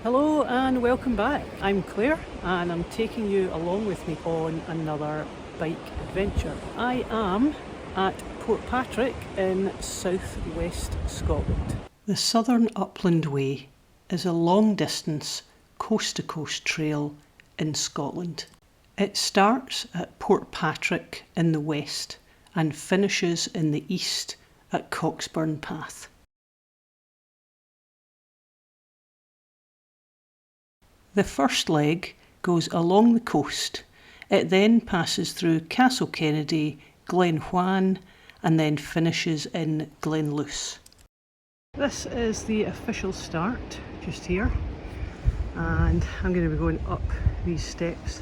Hello and welcome back. I'm Claire and I'm taking you along with me on another bike adventure. I am at Portpatrick in southwest Scotland. The Southern Upland Way is a long distance coast to coast trail in Scotland. It starts at Portpatrick in the west and finishes in the east at Coxburn Path. The first leg goes along the coast. It then passes through Castle Kennedy, Glenhuan, and then finishes in Glenluce. This is the official start, just here, and I'm going to be going up these steps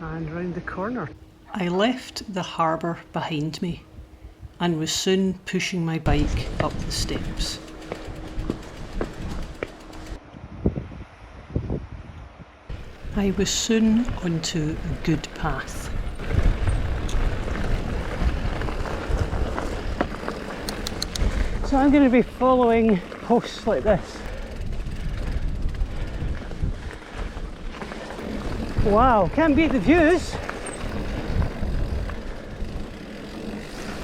and round the corner. I left the harbour behind me and was soon pushing my bike up the steps. I was soon onto a good path. So I'm going to be following posts like this. Wow, can't beat the views.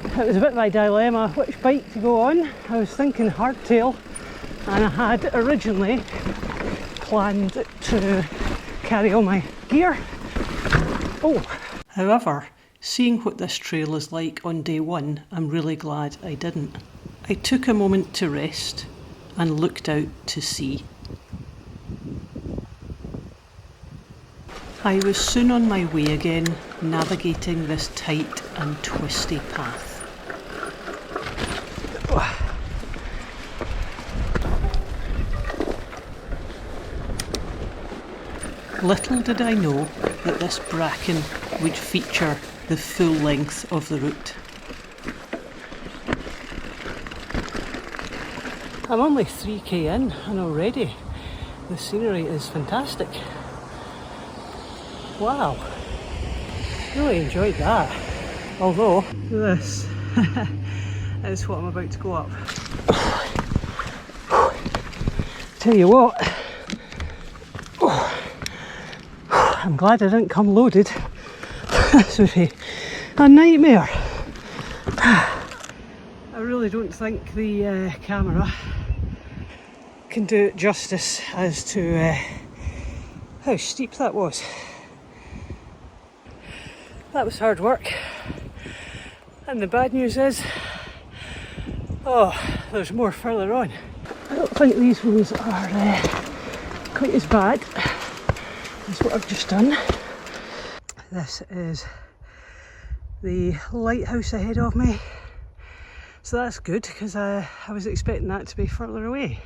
It was a bit of a dilemma which bike to go on. I was thinking hardtail, and I had originally planned to carry all my gear. However, seeing what this trail is like on day one, I'm really glad I didn't. I took a moment to rest and looked out to sea. I was soon on my way again, navigating this tight and twisty path. Little did I know that this bracken would feature the full length of the route. I'm only 3k in and already the scenery is fantastic. Wow, really enjoyed that. Although this is what I'm about to go up. Tell you what, I'm glad I didn't come loaded. This would be a nightmare. I really don't think the camera can do it justice as to how steep that was. That was hard work. And the bad news is, there's more further on. I don't think these ones are quite as bad as what I've just done. This is the lighthouse ahead of me, so that's good because I was expecting that to be further away.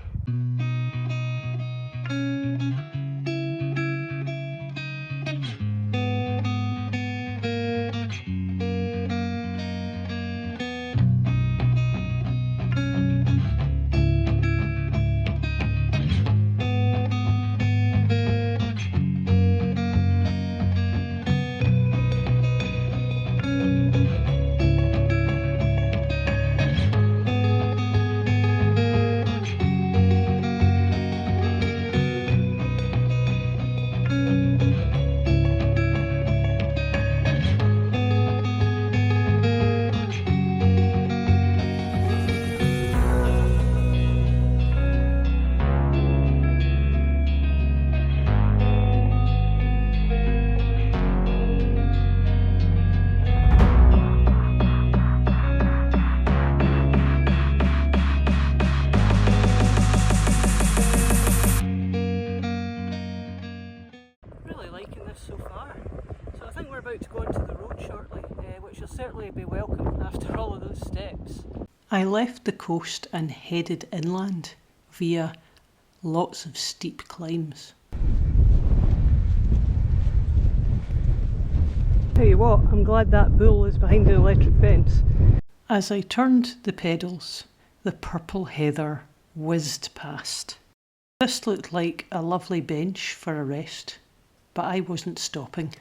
To go onto the road shortly, which will certainly be welcome after all of those steps. I left the coast and headed inland via lots of steep climbs. Tell you what, I'm glad that bull is behind an electric fence. As I turned the pedals, the purple heather whizzed past. This looked like a lovely bench for a rest, but I wasn't stopping.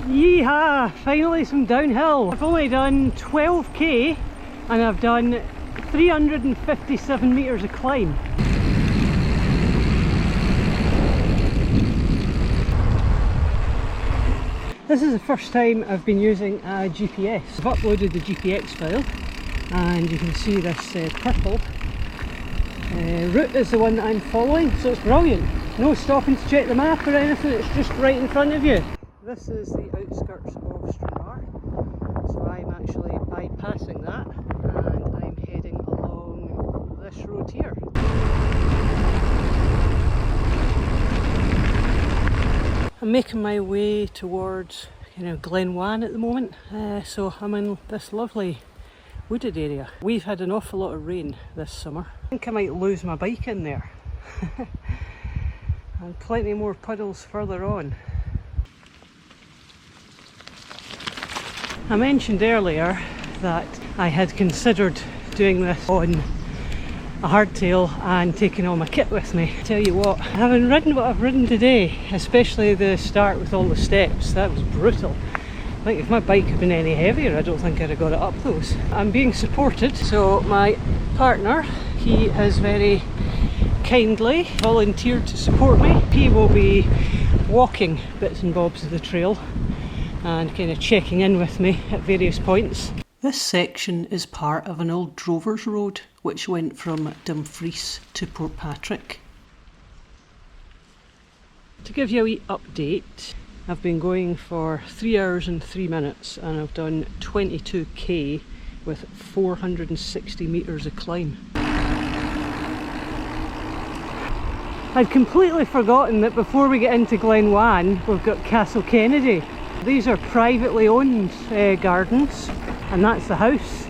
Yeehaw! Finally some downhill. I've only done 12k and I've done 357 metres of climb. This is the first time I've been using a GPS. I've uploaded the GPX file and you can see this purple route is the one that I'm following, so it's brilliant. No stopping to check the map or anything, it's just right in front of you. This is the outskirts of Stromfragan, so I'm actually bypassing that and I'm heading along this road here. I'm making my way towards Glenluce at the moment, so I'm in this lovely wooded area. We've had an awful lot of rain this summer. I think I might lose my bike in there. And plenty more puddles further on. I mentioned earlier that I had considered doing this on a hardtail and taking all my kit with me. Tell you what, having ridden what I've ridden today, especially the start with all the steps, that was brutal. I think if my bike had been any heavier, I don't think I'd have got it up those. I'm being supported, so my partner, he has very kindly volunteered to support me. He will be walking bits and bobs of the trail and kind of checking in with me at various points. This section is part of an old drover's road which went from Dumfries to Portpatrick. To give you a wee update, I've been going for 3 hours and 3 minutes and I've done 22k with 460 metres of climb. I'd completely forgotten that before we get into Glenluce we've got Castle Kennedy. These are privately owned gardens and that's the house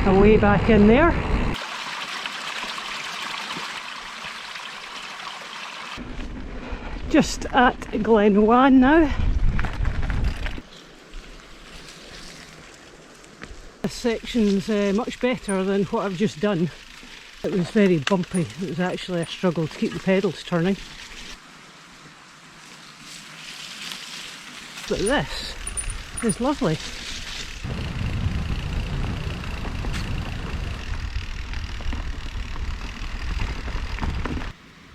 away back in there. Just at Glenluce now. This section's much better than what I've just done. It was very bumpy, it was actually a struggle to keep the pedals turning. But this is lovely.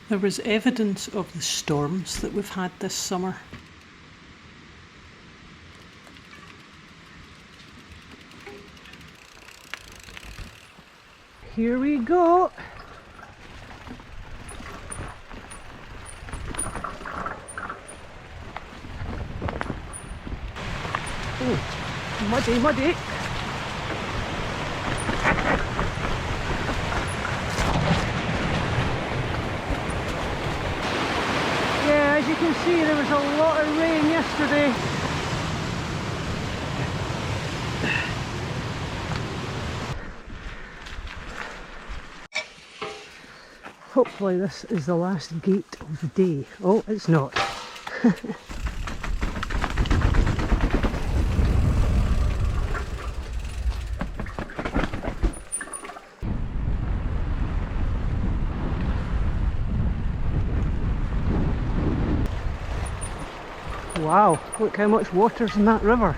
There was evidence of the storms that we've had this summer. Here we go! Oh, muddy, muddy! Yeah, as you can see, there was a lot of rain yesterday. Hopefully this is the last gate of the day. Oh, it's not. Wow, look how much water's in that river.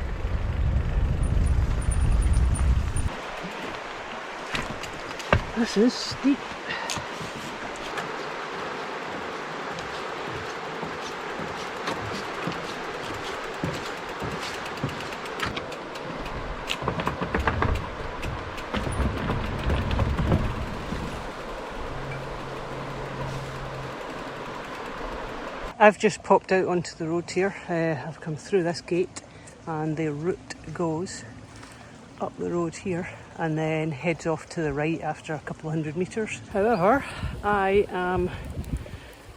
This is steep. I've just popped out onto the road here. I've come through this gate and the route goes up the road here and then heads off to the right after a couple of 100 metres. However, I am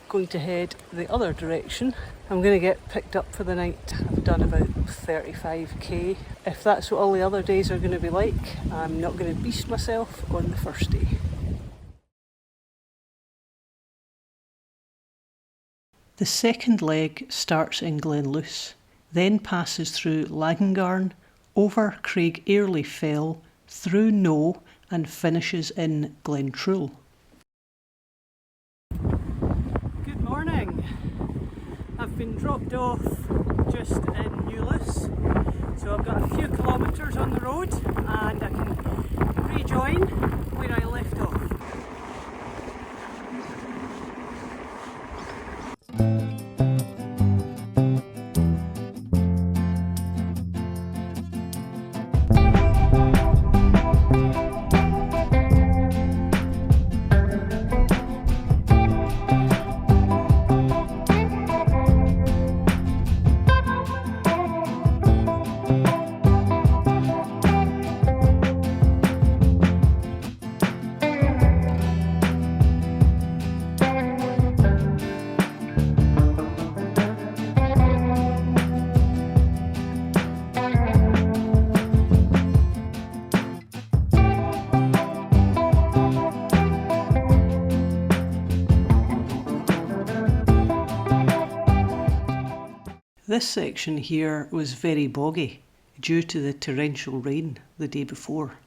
going to head the other direction. I'm going to get picked up for the night. I've done about 35k. If that's what all the other days are going to be like, I'm not going to beast myself on the first day. The second leg starts in Glenluce, then passes through Lagangarn, over Craig Airlie Fell, through No and finishes in Glentrool. Good morning. I've been dropped off just in Glenluce, so I've got a few kilometres on the road and I can rejoin where I left off. This section here was very boggy due to the torrential rain the day before.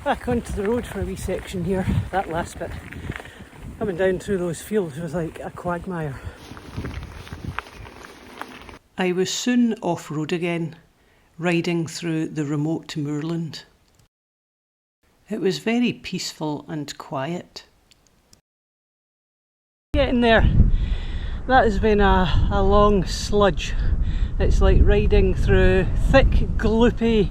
Back onto the road for a wee section here. That last bit, coming down through those fields, was like a quagmire. I was soon off-road again, riding through the remote moorland. It was very peaceful and quiet. Getting there. That has been a long sludge. It's like riding through thick, gloopy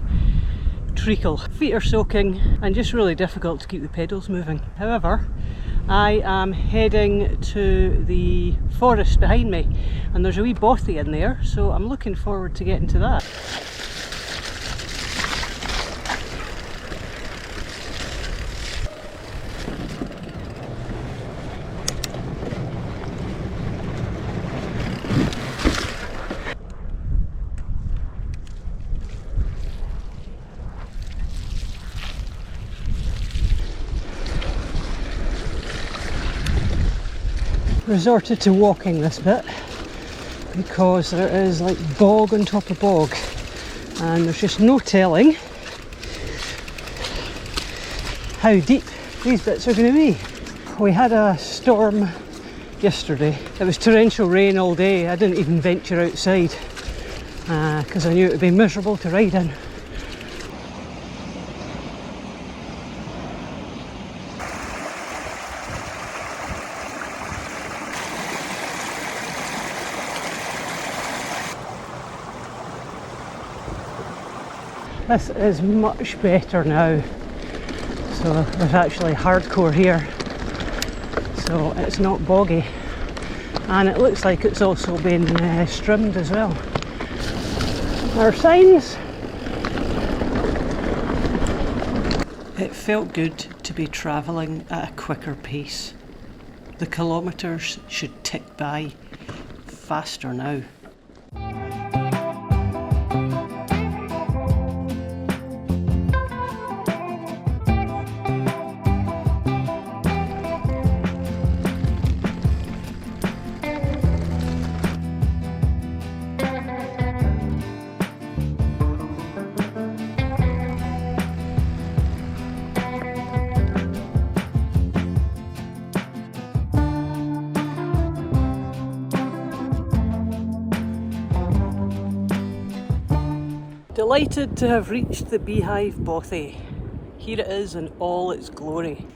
treacle. Feet are soaking and just really difficult to keep the pedals moving. However, I am heading to the forest behind me and there's a wee bothy in there, so I'm looking forward to getting to that. Resorted to walking this bit because there is like bog on top of bog and there's just no telling how deep these bits are going to be. We had a storm yesterday. It was torrential rain all day. I didn't even venture outside because I knew it would be miserable to ride in. This is much better now, so there's actually hardcore here, so it's not boggy, and it looks like it's also been strimmed as well. There are signs. It felt good to be travelling at a quicker pace. The kilometres should tick by faster now. Delighted to have reached the beehive bothy. Here it is in all its glory.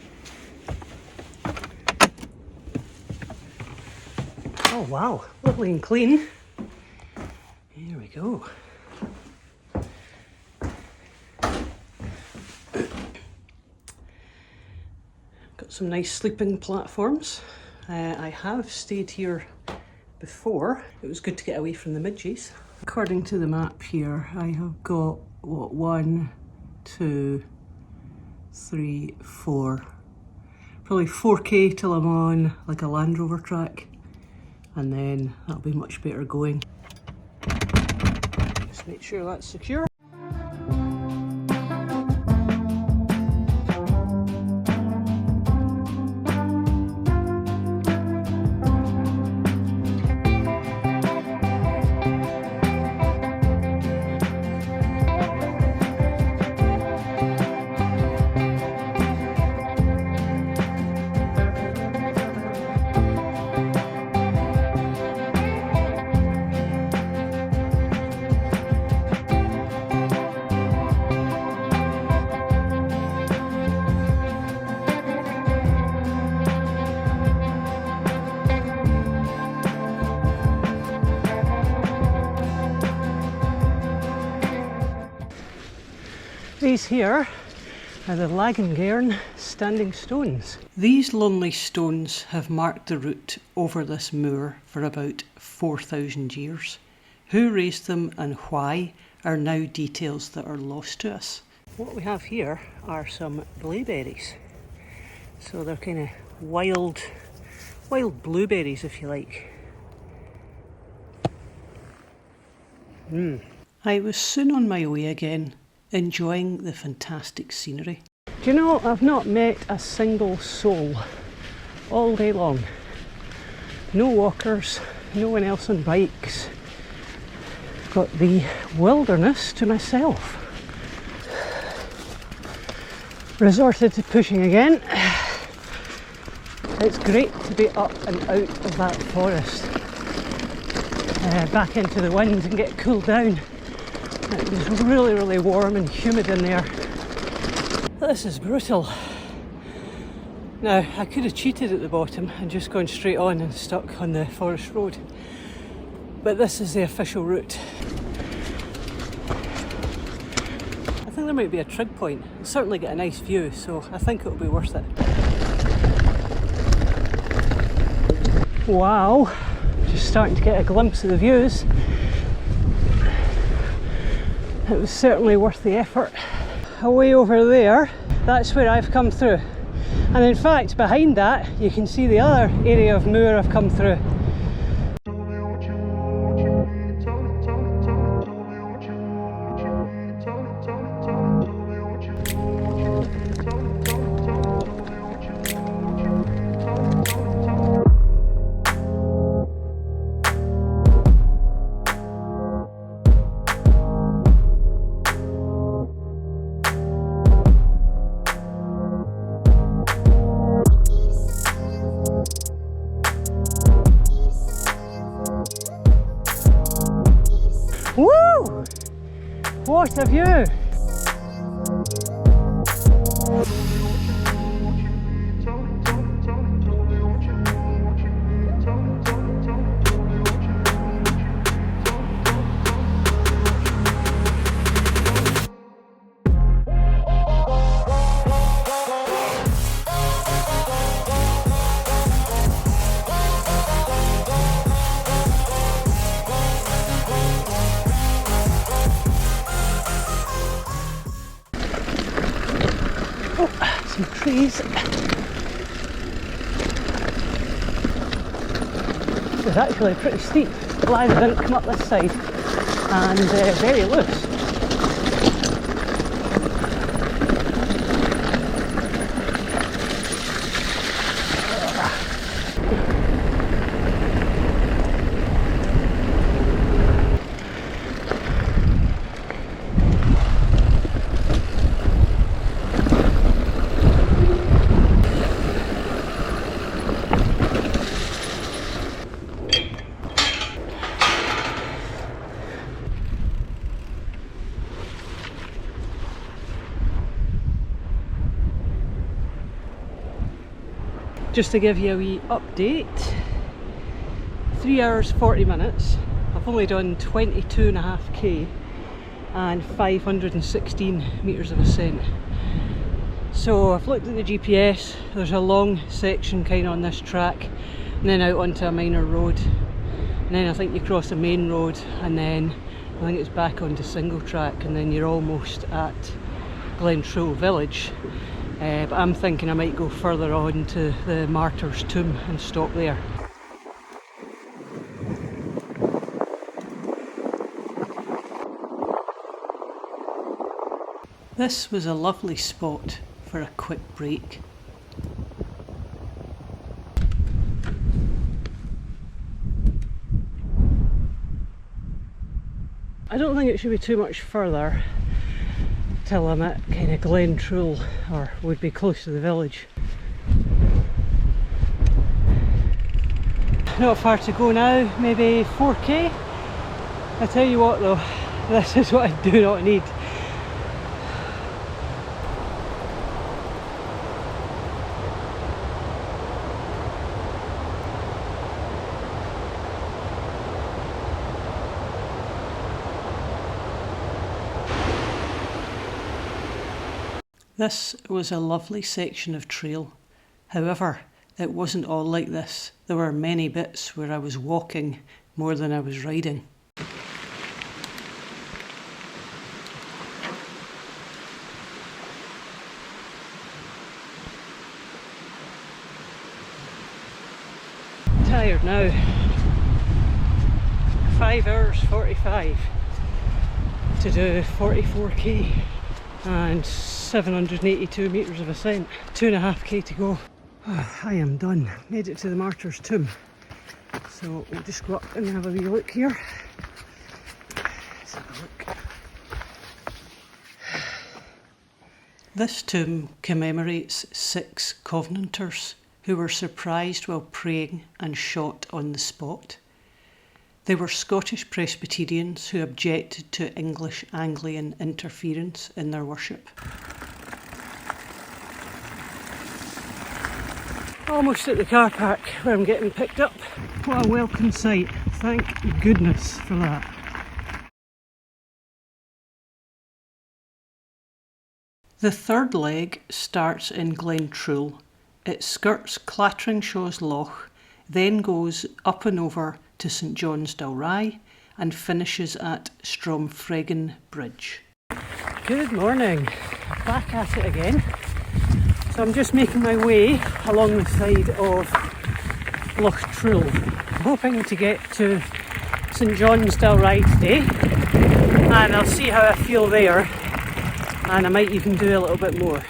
Oh wow, lovely and clean. Here we go. Got some nice sleeping platforms. I have stayed here before. It was good to get away from the midges. According to the map here, I have got, what, 1, 2, 3, 4. Probably 4k till I'm on like a Land Rover track, and then that'll be much better going. Just make sure that's secure. These here are the Lagangairn standing stones. These lonely stones have marked the route over this moor for about 4,000 years. Who raised them and why are now details that are lost to us. What we have here are some blueberries. So they're kind of wild blueberries, if you like. I was soon on my way again, enjoying the fantastic scenery. Do you know, I've not met a single soul all day long. No walkers, no one else on bikes. Got the wilderness to myself. Resorted to pushing again. It's great to be up and out of that forest, back into the wind and get cooled down. It was really warm and humid in there. This is brutal. Now, I could have cheated at the bottom and just gone straight on and stuck on the forest road, but this is the official route. I think there might be a trig point. I'll certainly get a nice view, so I think it'll be worth it. Wow, just starting to get a glimpse of the views. It was certainly worth the effort. Away over there, that's where I've come through. And in fact, behind that, you can see the other area of moor I've come through. Woo! What a view! Some trees. This is actually pretty steep. Glad I didn't come up this side, and very loose. Just to give you a wee update, 3 hours 40 minutes. I've only done 22.5k and 516 metres of ascent. So I've looked at the GPS, there's a long section kind of on this track and then out onto a minor road, and then I think you cross a main road and then I think it's back onto single track and then you're almost at Glentrool village. But I'm thinking I might go further on to the Martyr's Tomb and stop there. This was a lovely spot for a quick break. I don't think it should be too much further till I'm at kind of Glentrool, or would be close to the village. Not far to go now, maybe 4k. I tell you what though, this is what I do not need. This was a lovely section of trail. However, it wasn't all like this. There were many bits where I was walking more than I was riding. Tired now. 5 hours 45 to do 44k and 782 metres of ascent. 2.5k to go. Oh, I am done. Made it to the Martyr's Tomb. So we'll just go up and have a wee look here. Let's have a look. This tomb commemorates 6 Covenanters who were surprised while praying and shot on the spot. They were Scottish Presbyterians who objected to English Anglican interference in their worship. Almost at the car park where I'm getting picked up. What a welcome sight. Thank goodness for that. The third leg starts in Glentrool. It skirts Clatteringshaw's Loch, then goes up and over to St John's Dalry and finishes at Stromfeggan Bridge. Good morning, back at it again. So I'm just making my way along the side of Loch Trool. I'm hoping to get to St John's Dalry today, and I'll see how I feel there, and I might even do a little bit more.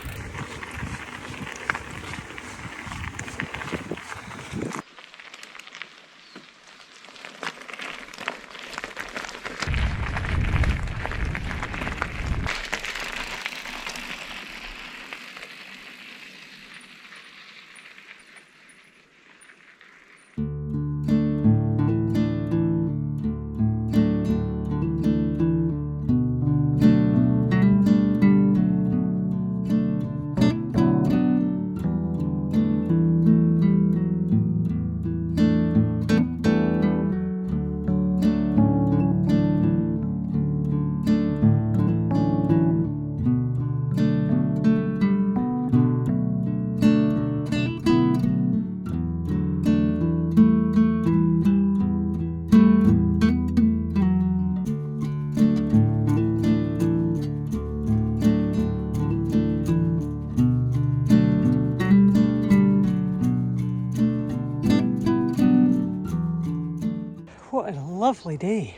What a lovely day.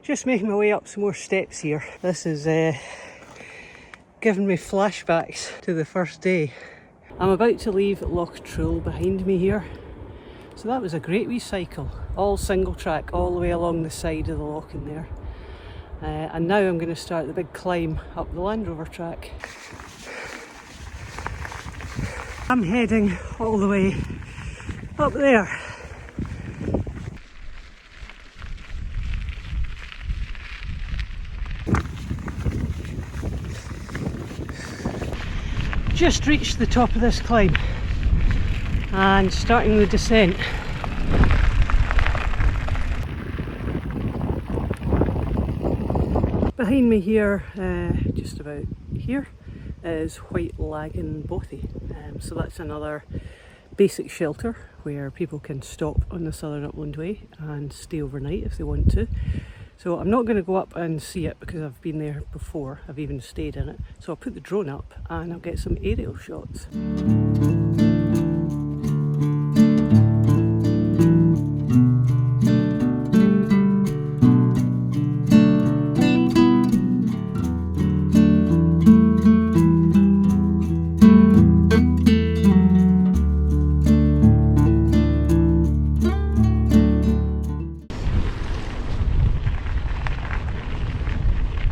Just making my way up some more steps here. This is giving me flashbacks to the first day. I'm about to leave Loch Trool behind me here. So that was a great wee cycle. All single track all the way along the side of the loch in there. And now I'm going to start the big climb up the Land Rover track. I'm heading all the way up there. Just reached the top of this climb and starting the descent. Behind me here, just about here, is White Lagan Bothy. So that's another basic shelter where people can stop on the Southern Upland Way and stay overnight if they want to. So I'm not going to go up and see it because I've been there before, I've even stayed in it. So I'll put the drone up and I'll get some aerial shots.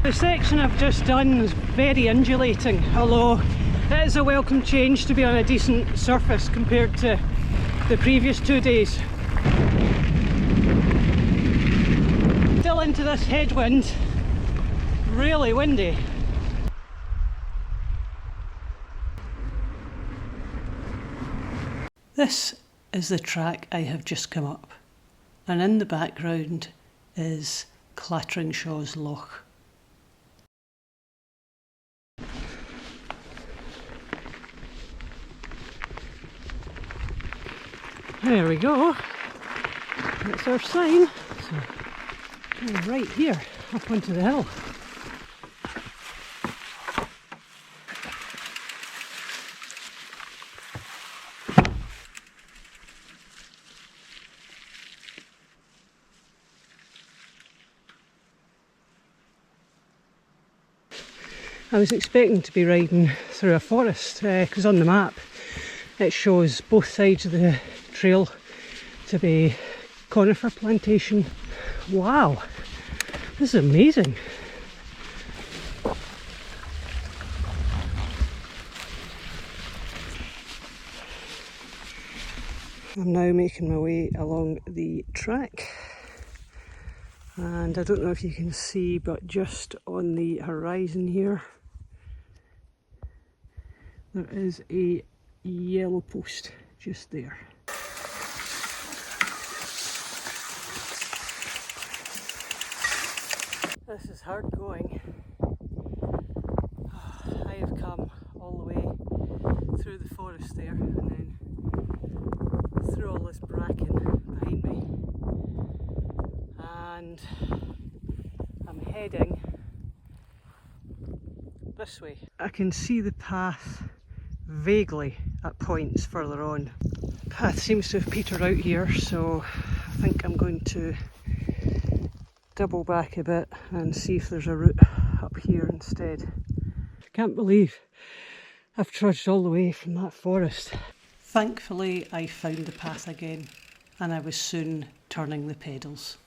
The section I've just done is very undulating, although it is a welcome change to be on a decent surface compared to the previous 2 days. Still into this headwind, really windy. This is the track I have just come up, and in the background is Clatteringshaw's Loch. There we go, that's our sign. So, right here, up onto the hill. I was expecting to be riding through a forest because on the map it shows both sides of the trail to be conifer plantation. Wow, this is amazing. I'm now making my way along the track, and I don't know if you can see, but just on the horizon here there is a yellow post just there. This is hard going. I have come all the way through the forest there and then through all this bracken behind me, and I'm heading this way. I can see the path vaguely at points further on. The path seems to have petered out here, so I think I'm going to double back a bit and see if there's a route up here instead. I can't believe I've trudged all the way from that forest. Thankfully I found the path again, and I was soon turning the pedals.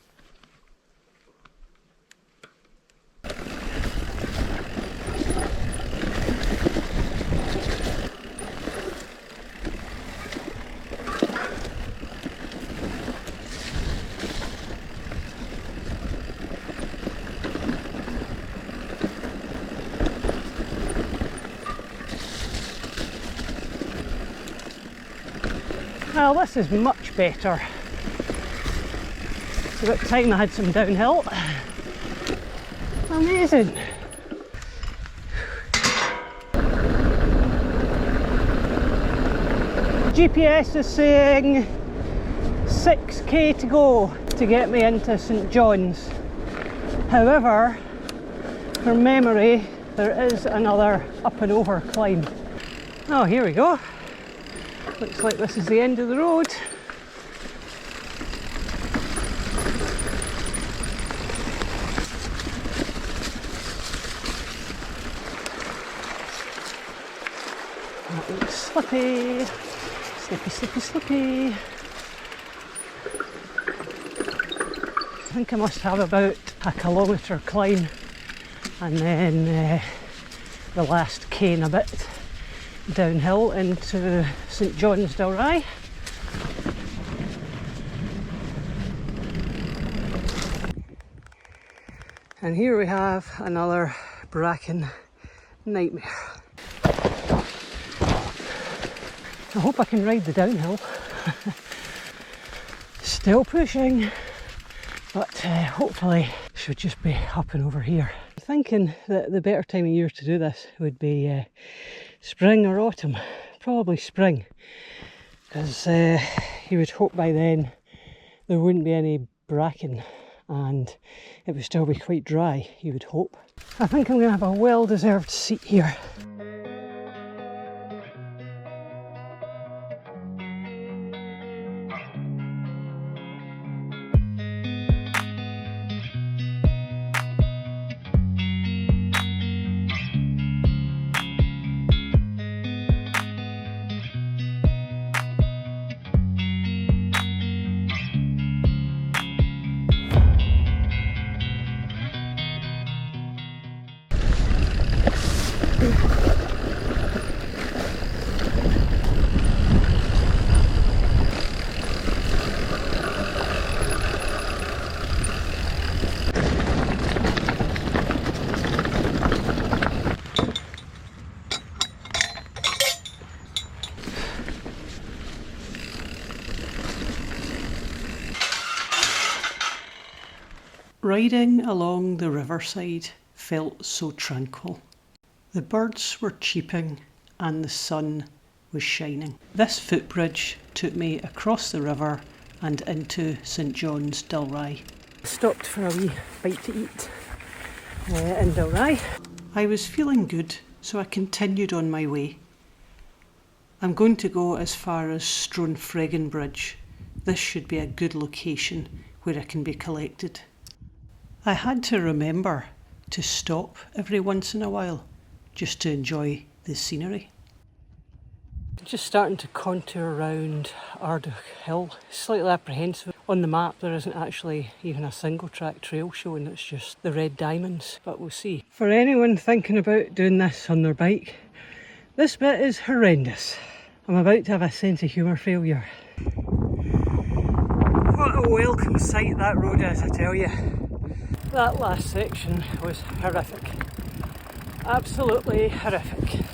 Well, this is much better. It's about time I had some downhill. Amazing. GPS is saying 6k to go to get me into St John's. However, from memory, there is another up and over climb. Oh, here we go. Looks like this is the end of the road. That looks slippy. Slippy, slippy, slippy. I think I must have about a kilometre climb, and then the last K and a bit downhill into St John's Dalry. And here we have another bracken nightmare. I hope I can ride the downhill. Still pushing, but hopefully should just be up and over here. I'm thinking that the better time of year to do this would be spring or autumn. Probably spring, because you would hope by then there wouldn't be any bracken and it would still be quite dry, you would hope. I think I'm going to have a well-deserved seat here. Riding along the riverside felt so tranquil. The birds were cheeping and the sun was shining. This footbridge took me across the river and into St John's Dalry. Stopped for a wee bite to eat in Dalry. I was feeling good, so I continued on my way. I'm going to go as far as Stroamfeggan Bridge. This should be a good location where I can be collected. I had to remember to stop every once in a while just to enjoy the scenery. Just starting to contour around Ardagh Hill, slightly apprehensive. On the map there isn't actually even a single track trail showing, it's just the red diamonds, but we'll see. For anyone thinking about doing this on their bike, this bit is horrendous. I'm about to have a sense of humour failure. What a welcome sight that road is, I tell you. That last section was horrific. Absolutely horrific.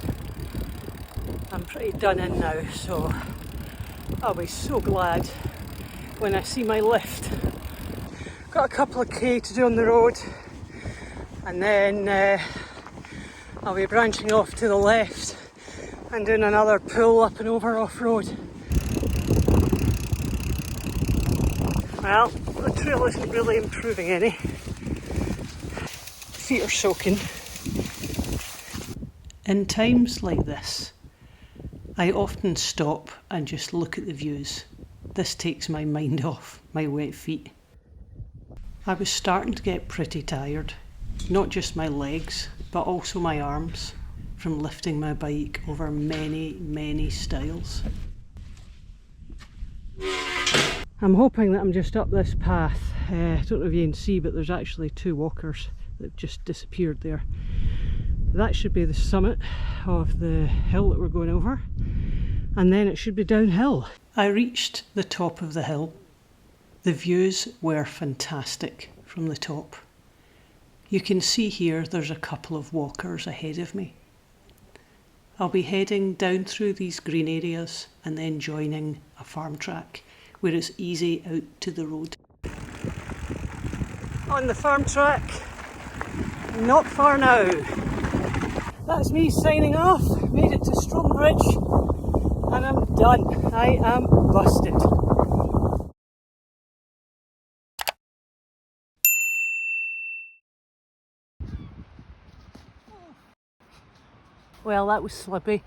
I'm pretty done in now, so I'll be so glad when I see my lift. Got a couple of K to do on the road, and then I'll be branching off to the left and doing another pull up and over off-road. Well, the trail isn't really improving any. Feet are soaking. In times like this, I often stop and just look at the views. This takes my mind off my wet feet. I was starting to get pretty tired, not just my legs, but also my arms, from lifting my bike over many stiles. I'm hoping that I'm just up this path. I don't know if you can see, but there's actually two walkers that have just disappeared there. That should be the summit of the hill that we're going over, and then it should be downhill. I reached the top of the hill. The views were fantastic from the top. You can see here there's a couple of walkers ahead of me. I'll be heading down through these green areas and then joining a farm track where it's easy out to the road. On the farm track, not far now. That's me signing off. Made it to Stromfeggan Bridge and I'm done. I am busted. Well, that was slippy.